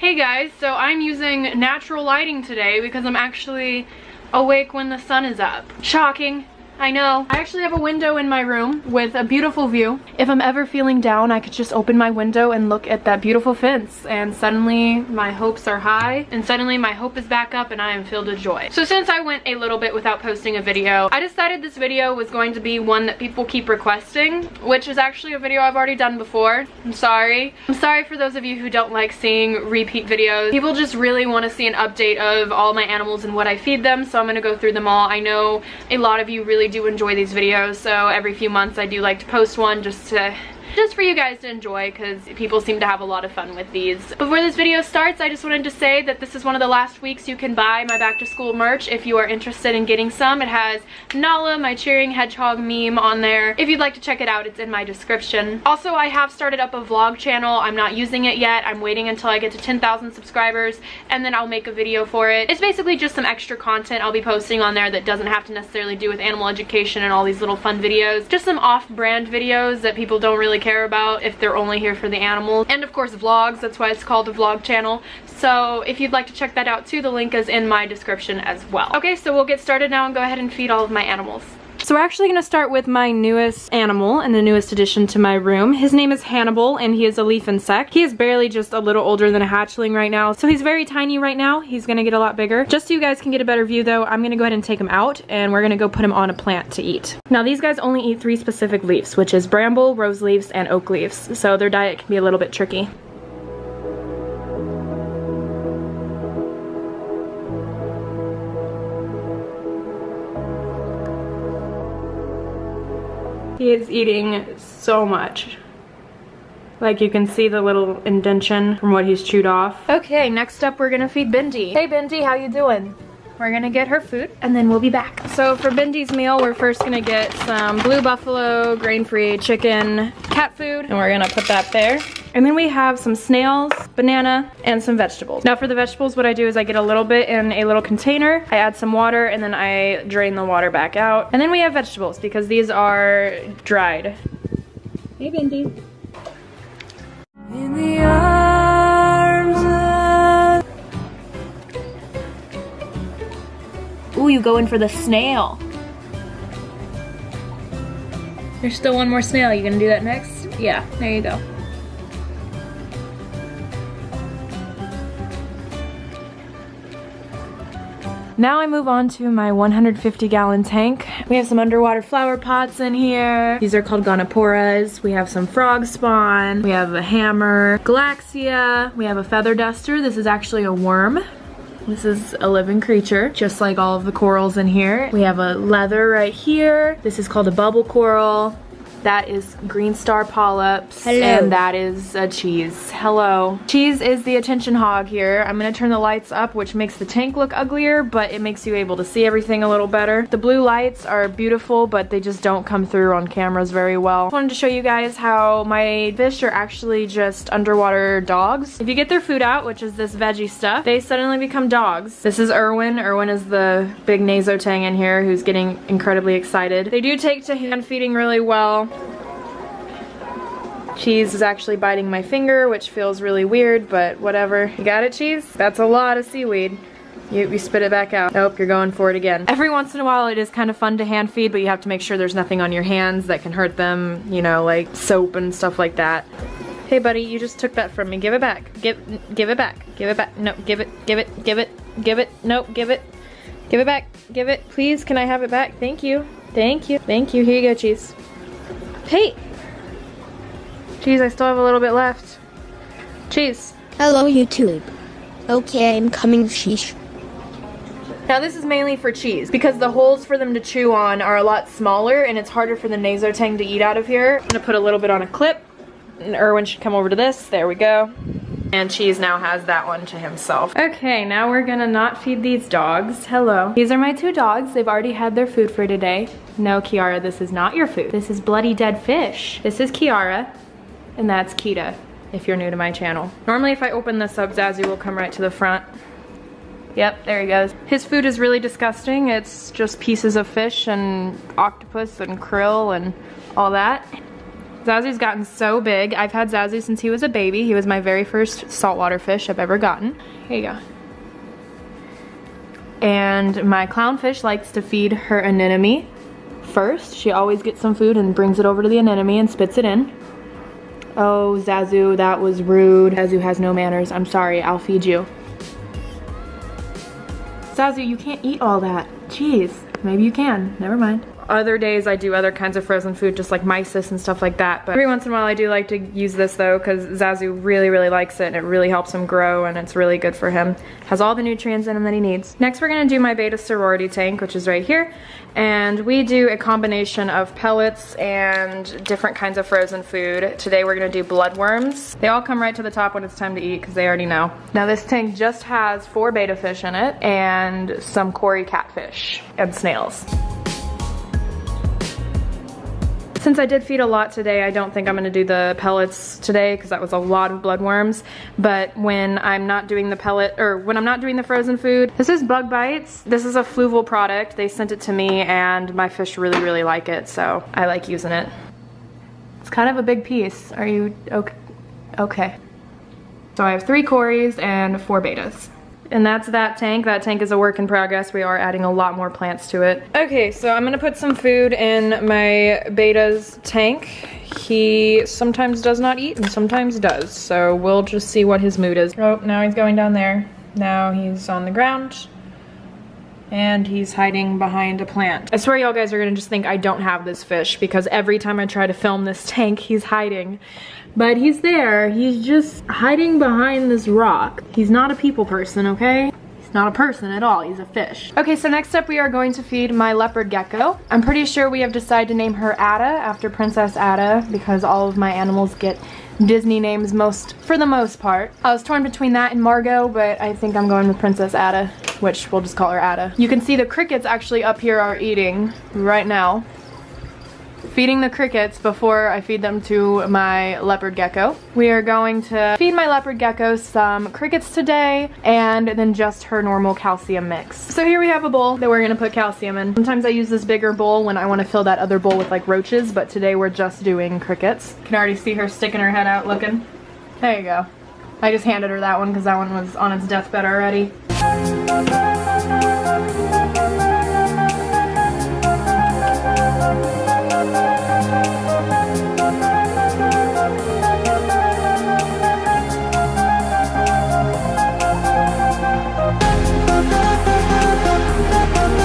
Hey guys, so I'm using natural lighting today because I'm actually awake when the sun is up. Shocking. I know. I actually have a window in my room with a beautiful view. If I'm ever feeling down, I could just open my window and look at that beautiful fence, and suddenly my hopes are high, and suddenly my hope is back up and I am filled with joy. So since I went a little bit without posting a video, I decided this video was going to be one that people keep requesting, which is actually a video I've already done before. I'm sorry. I'm sorry for those of you who don't like seeing repeat videos. People just really want to see an update of all my animals and what I feed them, so I'm going to go through them all. I know a lot of you really do enjoy these videos, so every few months I do like to post one just for you guys to enjoy, because people seem to have a lot of fun with these. Before this video starts, I just wanted to say that this is one of the last weeks you can buy my back to school merch if you are interested in getting some. It has Nala, my cheering hedgehog meme, on there. If you'd like to check it out, it's in my description. Also, I have started up a vlog channel. I'm not using it yet. I'm waiting until I get to 10,000 subscribers and then I'll make a video for it. It's basically just some extra content I'll be posting on there that doesn't have to necessarily do with animal education and all these little fun videos. Just some off-brand videos that people don't really care about if they're only here for the animals, and of course vlogs. That's why it's called a vlog channel. So if you'd like to check that out too, the link is in my description as well. Okay, so we'll get started now and go ahead and feed all of my animals. So we're actually going to start with my newest animal and the newest addition to my room. His name is Hannibal, and he is a leaf insect. He is barely just a little older than a hatchling right now, so he's very tiny right now. He's going to get a lot bigger. Just so you guys can get a better view though, I'm going to go ahead and take him out and we're going to go put him on a plant to eat. Now these guys only eat 3 specific leaves, which is bramble, rose leaves, and oak leaves, so their diet can be a little bit tricky. He is eating so much. Like, you can see the little indentation from what he's chewed off. Okay, next up we're gonna feed Bindi. Hey Bindi, how you doing? We're gonna get her food and then we'll be back. So for Bindi's meal, we're first gonna get some Blue Buffalo grain-free chicken cat food, and we're gonna put that there. And then we have some snails, banana, and some vegetables. Now for the vegetables, what I do is I get a little bit in a little container, I add some water, and then I drain the water back out. And then we have vegetables because these are dried. Hey Bindi. In the arms of... Ooh, you go in for the snail. There's still one more snail. You gonna do that next? Yeah, there you go. Now I move on to my 150-gallon tank. We have some underwater flower pots in here. These are called gonoporas. We have some frog spawn. We have a hammer, galaxia. We have a feather duster. This is actually a worm. This is a living creature, just like all of the corals in here. We have a leather right here. This is called a bubble coral. That is green star polyps. Hello. And that is a cheese. Hello. Cheese is the attention hog here. I'm gonna turn the lights up, which makes the tank look uglier, but it makes you able to see everything a little better. The blue lights are beautiful, but they just don't come through on cameras very well. I wanted to show you guys how my fish are actually just underwater dogs. If you get their food out, which is this veggie stuff, they suddenly become dogs. This is Irwin. Irwin is the big nasotang in here who's getting incredibly excited. They do take to hand feeding really well. Cheese is actually biting my finger, which feels really weird, but whatever. You got it, Cheese? That's a lot of seaweed. You spit it back out. Nope, you're going for it again. Every once in a while it is kind of fun to hand feed, but you have to make sure there's nothing on your hands that can hurt them, you know, like soap and stuff like that. Hey buddy, you just took that from me. Give it back. Give it back. Give it back. No, give it. No, give it. Give it back. Give it. Please, can I have it back? Thank you. Thank you. Thank you. Here you go, Cheese. Hey! Cheese, I still have a little bit left. Cheese. Hello, YouTube. Okay, I'm coming, sheesh. Now this is mainly for Cheese, because the holes for them to chew on are a lot smaller and it's harder for the nasotang to eat out of here. I'm gonna put a little bit on a clip, and Irwin should come over to this. There we go. And Cheese now has that one to himself. Okay, now we're gonna not feed these dogs. Hello. These are my 2 dogs. They've already had their food for today. No, Kiara, this is not your food. This is bloody dead fish. This is Kiara. And that's Kita, if you're new to my channel. Normally if I open this up, Zazu will come right to the front. Yep, there he goes. His food is really disgusting. It's just pieces of fish and octopus and krill and all that. Zazu's gotten so big. I've had Zazu since he was a baby. He was my very first saltwater fish I've ever gotten. Here you go. And my clownfish likes to feed her anemone first. She always gets some food and brings it over to the anemone and spits it in. Oh, Zazu, that was rude. Zazu has no manners. I'm sorry, I'll feed you. Zazu, you can't eat all that. Jeez, maybe you can, never mind. Other days I do other kinds of frozen food, just like mysis and stuff like that, but every once in a while I do like to use this though, because Zazu really likes it and it really helps him grow and it's really good for him. Has all the nutrients in him that he needs. Next we're gonna do my beta sorority tank, which is right here, and we do a combination of pellets and different kinds of frozen food. Today we're gonna do bloodworms. They all come right to the top when it's time to eat because they already know. Now this tank just has 4 beta fish in it and some Cory catfish and snails. Since I did feed a lot today, I don't think I'm gonna do the pellets today because that was a lot of bloodworms. But when I'm not doing the pellet, or when I'm not doing the frozen food, this is Bug Bites. This is a Fluval product. They sent it to me and my fish really like it, so I like using it. It's kind of a big piece. Are you okay? Okay. So I have 3 Corys and 4 betas. And that's that tank. That tank is a work in progress. We are adding a lot more plants to it. Okay, so I'm gonna put some food in my beta's tank. He sometimes does not eat and sometimes does. So we'll just see what his mood is. Oh, now he's going down there. Now he's on the ground. And he's hiding behind a plant. I swear y'all guys are gonna just think I don't have this fish because every time I try to film this tank, he's hiding. But he's there, he's just hiding behind this rock. He's not a people person, okay? He's not a person at all, he's a fish. Okay, so next up we are going to feed my leopard gecko. I'm pretty sure we have decided to name her Ada after Princess Ada because all of my animals get Disney names for the most part. I was torn between that and Margot, but I think I'm going with Princess Ada, which we'll just call her Ada. You can see the crickets actually up here are eating right now. Feeding the crickets before I feed them to my leopard gecko. We are going to feed my leopard gecko some crickets today and then just her normal calcium mix. So here we have a bowl that we're gonna put calcium in. Sometimes I use this bigger bowl when I want to fill that other bowl with like roaches, but today we're just doing crickets. You can already see her sticking her head out looking. There you go. I just handed her that one because that one was on its deathbed already.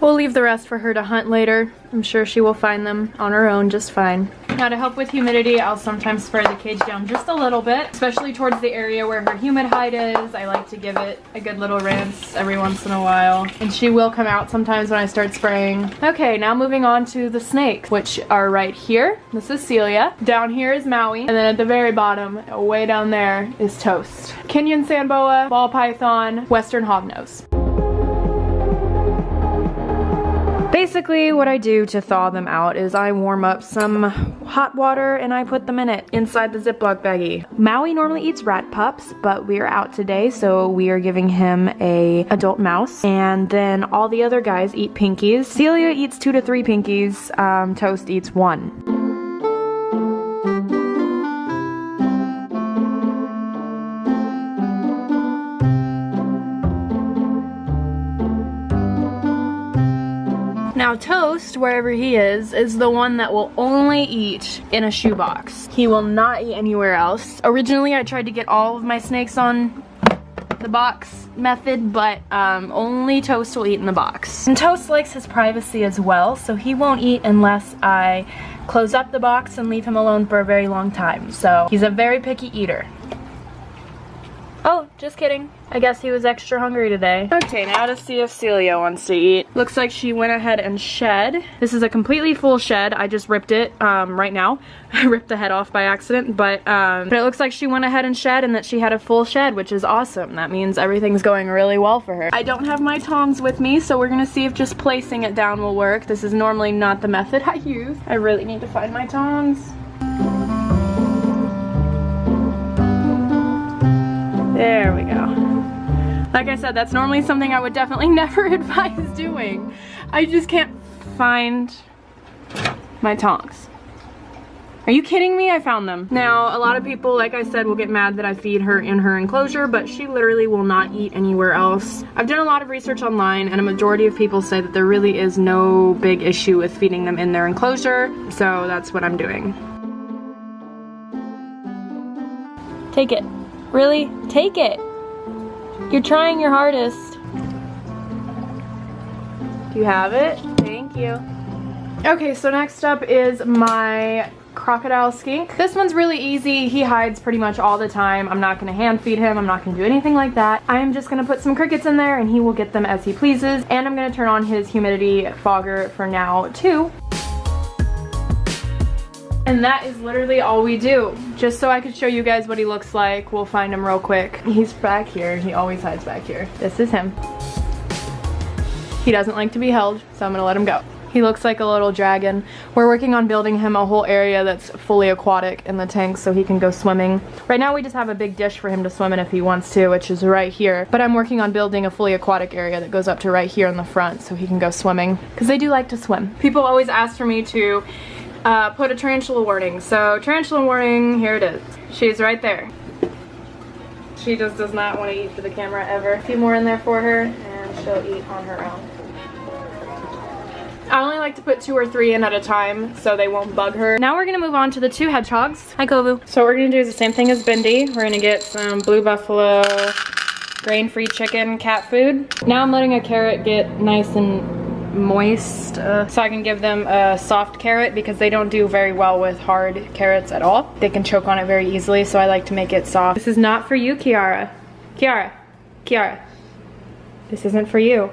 We'll leave the rest for her to hunt later. I'm sure she will find them on her own just fine. Now to help with humidity, I'll sometimes spray the cage down just a little bit, especially towards the area where her humid hide is. I like to give it a good little rinse every once in a while. And she will come out sometimes when I start spraying. Okay, now moving on to the snakes, which are right here. This is Celia. Down here is Maui. And then at the very bottom, way down there, is Toast. Kenyan sand boa, ball python, western hognose. Basically, what I do to thaw them out is I warm up some hot water and I put them in it inside the Ziploc baggie. Maui normally eats rat pups, but we are out today, so we are giving him a adult mouse. And then all the other guys eat pinkies. Celia eats 2 to 3 pinkies. Toast eats 1. Now Toast, wherever he is the one that will only eat in a shoebox. He will not eat anywhere else. Originally I tried to get all of my snakes on the box method, but only Toast will eat in the box. And Toast likes his privacy as well, so he won't eat unless I close up the box and leave him alone for a very long time. So he's a very picky eater. Oh, just kidding. I guess he was extra hungry today. Okay, now to see if Celia wants to eat. Looks like she went ahead and shed. This is a completely full shed. I just ripped it right now. I ripped the head off by accident, but it looks like she went ahead and shed and that she had a full shed, which is awesome. That means everything's going really well for her. I don't have my tongs with me, so we're gonna see if just placing it down will work. This is normally not the method I use. I really need to find my tongs. There we go. Like I said, that's normally something I would definitely never advise doing. I just can't find my tongs. Are you kidding me? I found them. Now, a lot of people, like I said, will get mad that I feed her in her enclosure, but she literally will not eat anywhere else. I've done a lot of research online, and a majority of people say that there really is no big issue with feeding them in their enclosure, so that's what I'm doing. Take it. Really? Take it. You're trying your hardest. Do you have it? Thank you. Okay, so next up is my crocodile skink. This one's really easy. He hides pretty much all the time. I'm not gonna hand feed him. I'm not gonna do anything like that. I'm just gonna put some crickets in there and he will get them as he pleases. And I'm gonna turn on his humidity fogger for now too. And that is literally all we do. Just so I could show you guys what he looks like, we'll find him real quick. He's back here. He always hides back here. This is him. He doesn't like to be held, so I'm gonna let him go. He looks like a little dragon. We're working on building him a whole area that's fully aquatic in the tank so he can go swimming. Right now we just have a big dish for him to swim in if he wants to, which is right here. But I'm working on building a fully aquatic area that goes up to right here in the front so he can go swimming. Because they do like to swim. People always ask for me to put a tarantula warning. So tarantula warning, here it is. She's right there. She just does not want to eat for the camera ever. A few more in there for her and she'll eat on her own. I only like to put 2 or 3 in at a time so they won't bug her. Now we're gonna move on to the 2 hedgehogs. Hi, Kovu. So what we're gonna do is the same thing as Bindi. We're gonna get some Blue Buffalo grain-free chicken cat food. Now I'm letting a carrot get nice and moist so I can give them a soft carrot because they don't do very well with hard carrots at all. They can choke on it very easily, so I like to make it soft. This is not for you, Kiara. Kiara. This isn't for you.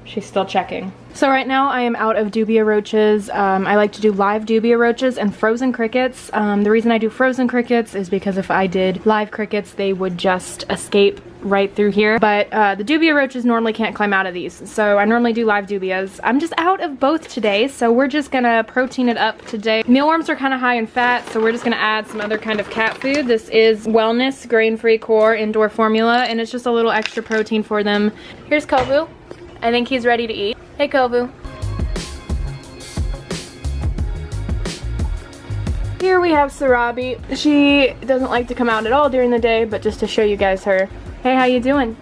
She's still checking. So right now I am out of dubia roaches. I like to do live dubia roaches and frozen crickets. The reason I do frozen crickets is because if I did live crickets, they would just escape right through here. But the dubia roaches normally can't climb out of these. So I normally do live dubias. I'm just out of both today, so we're just gonna protein it up today. Mealworms are kind of high in fat, so we're just gonna add some other kind of cat food. This is Wellness Grain-Free Core Indoor Formula, and it's just a little extra protein for them. Here's Kovu. I think he's ready to eat. Hey, Kovu. Here we have Sarabi. She doesn't like to come out at all during the day, but just to show you guys her. Hey, how you doing?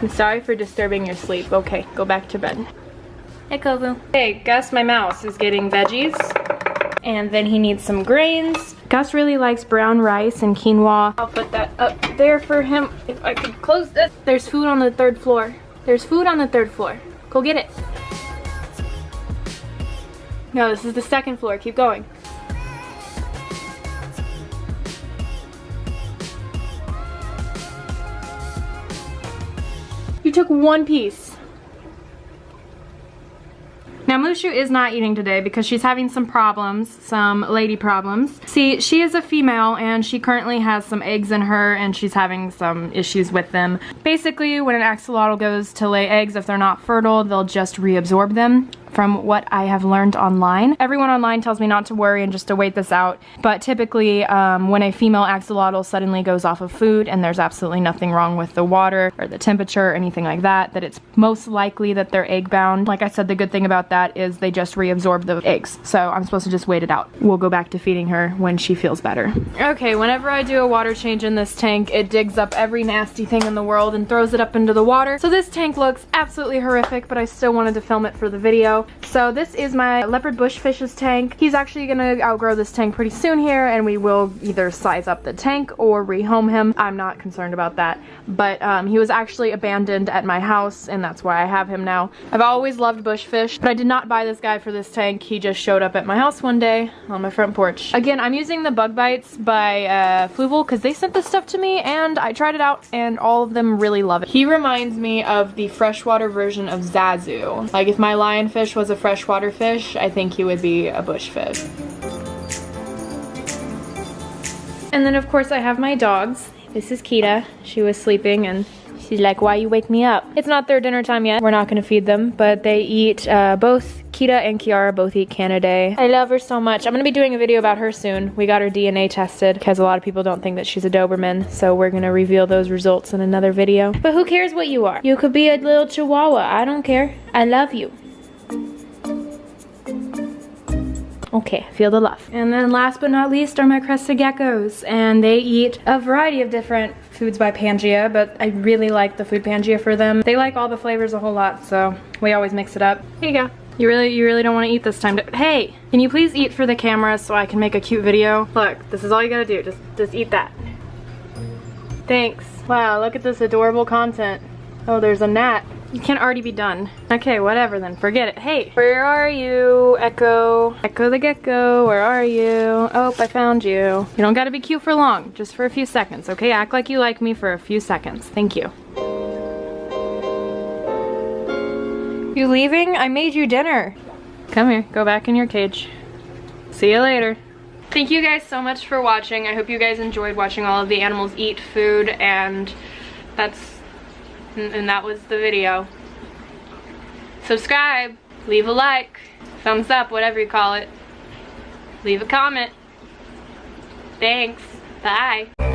I'm sorry for disturbing your sleep. Okay, go back to bed. Hey, Kovu. Hey, Gus, my mouse, is getting veggies. And then he needs some grains. Gus really likes brown rice and quinoa. I'll put that up there for him. If I can close this. There's food on the 3rd floor. There's food on the 3rd floor. Go get it. No, this is the 2nd floor. Keep going. You took 1 piece. Now Mushu is not eating today because she's having some problems, some lady problems. See, she is a female and she currently has some eggs in her and she's having some issues with them. Basically, when an axolotl goes to lay eggs, if they're not fertile, they'll just reabsorb them. From what I have learned online. Everyone online tells me not to worry and just to wait this out. But typically, when a female axolotl suddenly goes off of food and there's absolutely nothing wrong with the water or the temperature or anything like that, that it's most likely that they're egg bound. Like I said, the good thing about that is they just reabsorb the eggs. So I'm supposed to just wait it out. We'll go back to feeding her when she feels better. Okay, whenever I do a water change in this tank, it digs up every nasty thing in the world and throws it up into the water. So this tank looks absolutely horrific, but I still wanted to film it for the video. So this is my leopard bushfish's tank. He's actually gonna outgrow this tank pretty soon here, and we will either size up the tank or rehome him. I'm not concerned about that, but he was actually abandoned at my house, and that's why I have him now. I've always loved bushfish, but I did not buy this guy for this tank. He just showed up at my house one day on my front porch. Again, I'm using the Bug Bites by Fluval because they sent this stuff to me, and I tried it out, and all of them really love it. He reminds me of the freshwater version of Zazu. Like if my lionfish was a freshwater fish, I think he would be a bushfish. And then of course I have my dogs. This is Kita. She was sleeping and she's like, why you wake me up? It's not their dinner time yet. We're not gonna feed them, but they eat, both Kita and Kiara both eat Canaday. I love her so much. I'm gonna be doing a video about her soon. We got her DNA tested because a lot of people don't think that she's a Doberman, so we're gonna reveal those results in another video. But who cares what you are? You could be a little Chihuahua. I don't care. I love you. Okay, feel the love. And then last but not least are my crested geckos, and they eat a variety of different foods by Pangea, but I really like the food Pangea for them. They like all the flavors a whole lot, so we always mix it up. Here you go. You really don't want to eat this time. Hey, can you please eat for the camera so I can make a cute video? Look, this is all you gotta do. Just eat that. Thanks. Wow, look at this adorable content. Oh, there's a gnat. You can't already be done. Okay, whatever then, forget it. Hey, where are you, Echo? Echo the gecko, where are you? Oh, I found you. You don't gotta be cute for long, just for a few seconds, okay? Act like you like me for a few seconds. Thank you. You leaving? I made you dinner. Come here, go back in your cage. See you later. Thank you guys so much for watching. I hope you guys enjoyed watching all of the animals eat food, and that was the video. Subscribe, leave a like, thumbs up, whatever you call it. Leave a comment. Thanks. Bye.